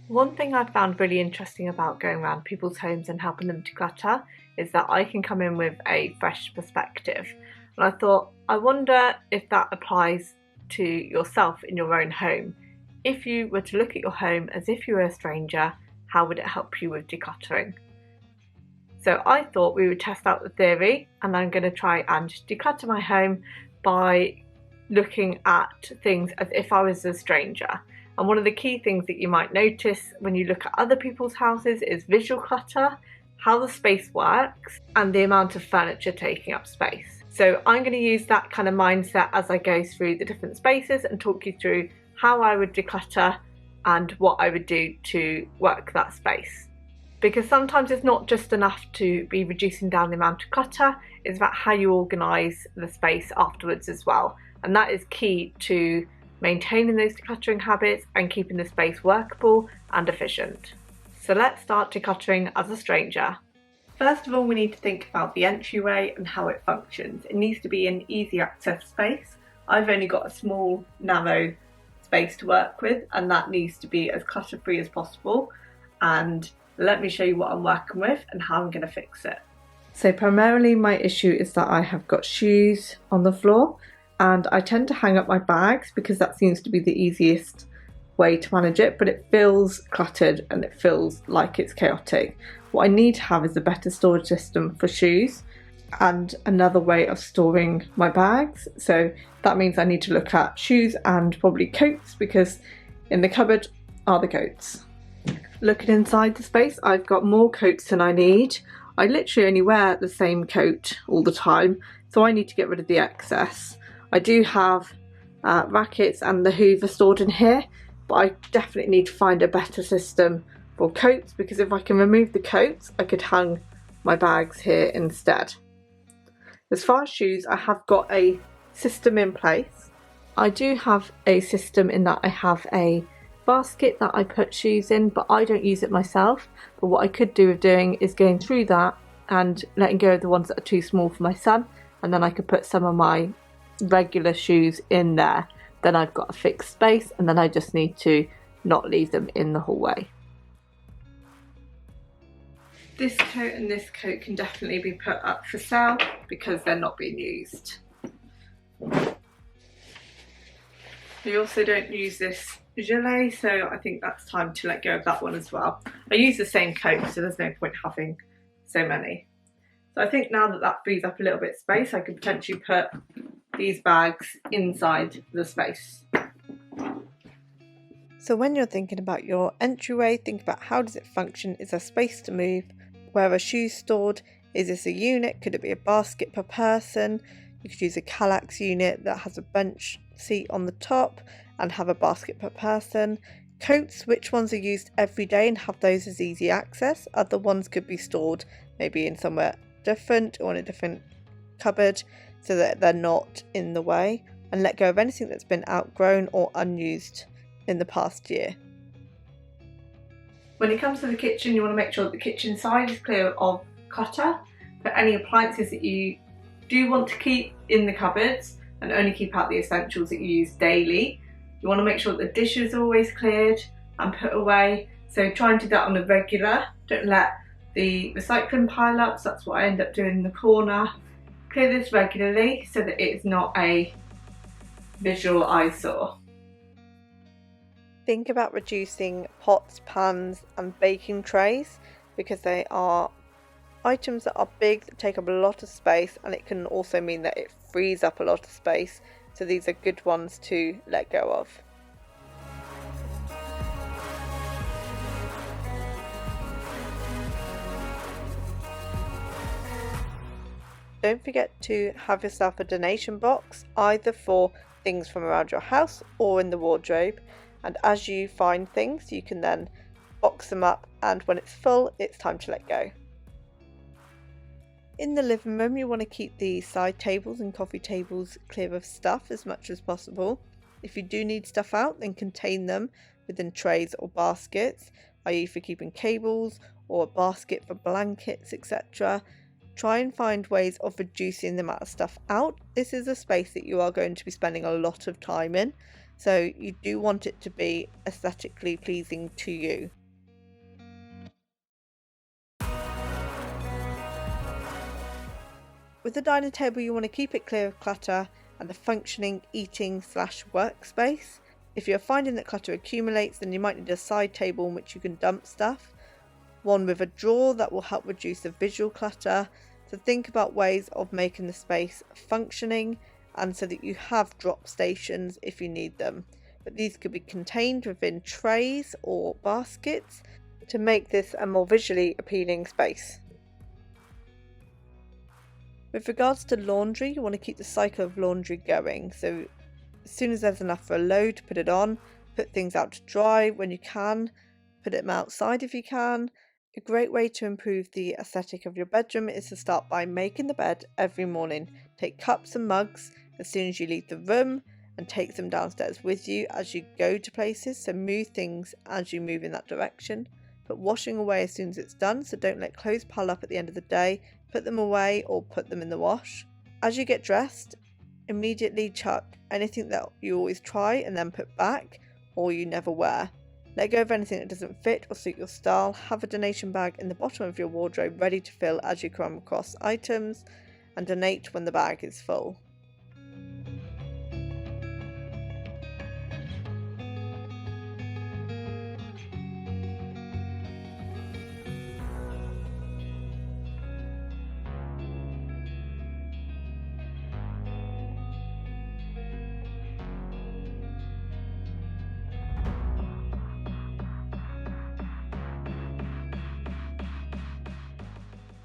One thing I found really interesting about going around people's homes and helping them declutter is that I can come in with a fresh perspective. And I thought, I wonder if that applies to yourself in your own home. If you were to look at your home as if you were a stranger, how would it help you with decluttering? So I thought we would test out the theory, and I'm going to try and declutter my home by looking at things as if I was a stranger. And one of the key things that you might notice when you look at other people's houses is visual clutter, how the space works, and the amount of furniture taking up space. So I'm going to use that kind of mindset as I go through the different spaces and talk you through how I would declutter and what I would do to work that space. Because sometimes it's not just enough to be reducing down the amount of clutter, it's about how you organise the space afterwards as well. And that is key to maintaining those decluttering habits and keeping the space workable and efficient. So let's start decluttering as a stranger. First of all, we need to think about the entryway and how it functions. It needs to be an easy access space. I've only got a small, narrow space to work with, and that needs to be as clutter-free as possible. And let me show you what I'm working with and how I'm going to fix it. So primarily my issue is that I have got shoes on the floor, and I tend to hang up my bags because that seems to be the easiest way to manage it, but it feels cluttered and it feels like it's chaotic. What I need to have is a better storage system for shoes and another way of storing my bags. So that means I need to look at shoes and probably coats, because in the cupboard are the coats. Looking inside the space, I've got more coats than I need. I literally only wear the same coat all the time, so I need to get rid of the excess. I do have rackets and the Hoover stored in here, but I definitely need to find a better system for coats, because if I can remove the coats, I could hang my bags here instead. As far as shoes, I have got a system in place. I do have a system in that I have a basket that I put shoes in, but I don't use it myself. But what I could do with doing is going through that and letting go of the ones that are too small for my son, and then I could put some of my regular shoes in there. Then I've got a fixed space, and then I just need to not leave them in the hallway. This coat and this coat can definitely be put up for sale because they're not being used. We also don't use this gilet, so I think that's time to let go of that one as well. I use the same coat, so there's no point having so many. So I think now that that frees up a little bit of space, I could potentially put these bags inside the space. So when you're thinking about your entryway, think about how does it function? Is there space to move? Where are shoes stored? Is this a unit? Could it be a basket per person? You could use a Kallax unit that has a bench seat on the top and have a basket per person. Coats, which ones are used every day and have those as easy access? Other ones could be stored maybe in somewhere different or in a different cupboard so that they're not in the way. And let go of anything that's been outgrown or unused in the past year. When it comes to the kitchen, you want to make sure that the kitchen side is clear of clutter. But any appliances that you do want to keep in the cupboards, and only keep out the essentials that you use daily. You want to make sure that the dishes are always cleared and put away. So try and do that on a regular. Don't let the recycling pile up. So that's what I end up doing in the corner. Clear this regularly so that it's not a visual eyesore. Think about reducing pots, pans and baking trays, because they are items that are big, that take up a lot of space, and it can also mean that it frees up a lot of space. So these are good ones to let go of. Don't forget to have yourself a donation box, either for things from around your house or in the wardrobe. And as you find things, you can then box them up, and when it's full, it's time to let go. In the living room, you want to keep the side tables and coffee tables clear of stuff as much as possible. If you do need stuff out, then contain them within trays or baskets, i.e. for keeping cables or a basket for blankets, etc. Try and find ways of reducing the amount of stuff out. This is a space that you are going to be spending a lot of time in, so you do want it to be aesthetically pleasing to you. With the dining table, you want to keep it clear of clutter and a functioning eating/workspace. If you're finding that clutter accumulates, then you might need a side table in which you can dump stuff. One with a drawer that will help reduce the visual clutter. So think about ways of making the space functioning and so that you have drop stations if you need them. But these could be contained within trays or baskets to make this a more visually appealing space. With regards to laundry, you want to keep the cycle of laundry going. So as soon as there's enough for a load, put it on, put things out to dry when you can, put them outside if you can. A great way to improve the aesthetic of your bedroom is to start by making the bed every morning. Take cups and mugs as soon as you leave the room and take them downstairs with you as you go to places, so move things as you move in that direction. Put washing away as soon as it's done, so don't let clothes pile up at the end of the day. Put them away or put them in the wash. As you get dressed, immediately chuck anything that you always try and then put back or you never wear. Let go of anything that doesn't fit or suit your style. Have a donation bag in the bottom of your wardrobe ready to fill as you come across items, and donate when the bag is full.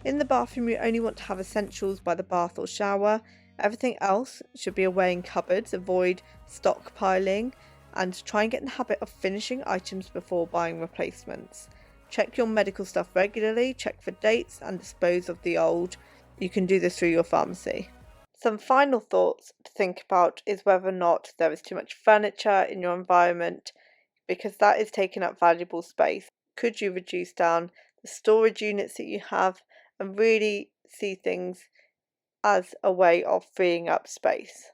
In the bathroom, you only want to have essentials by the bath or shower. Everything else should be away in cupboards. Avoid stockpiling and try and get in the habit of finishing items before buying replacements. Check your medical stuff regularly, check for dates and dispose of the old. You can do this through your pharmacy. Some final thoughts to think about is whether or not there is too much furniture in your environment, because that is taking up valuable space. Could you reduce down the storage units that you have and really see things as a way of freeing up space?